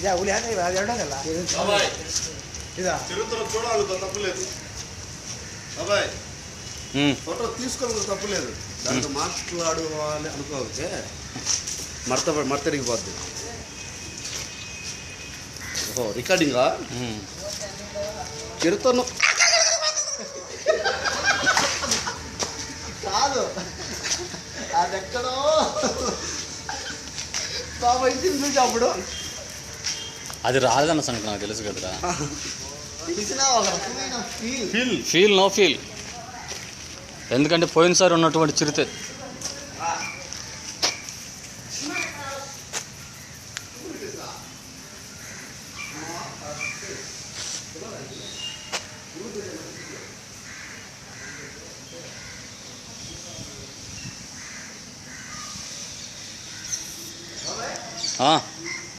ఇదా ఉలి అది ఉండదಲ್ಲ ఇదా చరిత్ర చూడాలి తప్పులేదు అబ్బాయి ఫోటో తీసుకోవాలి తప్పులేదు దాంట్లో మాట్లాడుకోవాలి అనుకోవచ్చే మర్తడిగిపోద్ది ఓహో రికార్డింగా చరిత్రను కాదు అది ఎక్కడో బాబా ఇంటిని చూసి అప్పుడు అది రాదన్న సంగతి నాకు తెలుసు కదరా. ఫీల్ ఫీల్ నో ఫీల్, ఎందుకంటే పోయినసారి ఉన్నటువంటి చిరుతే.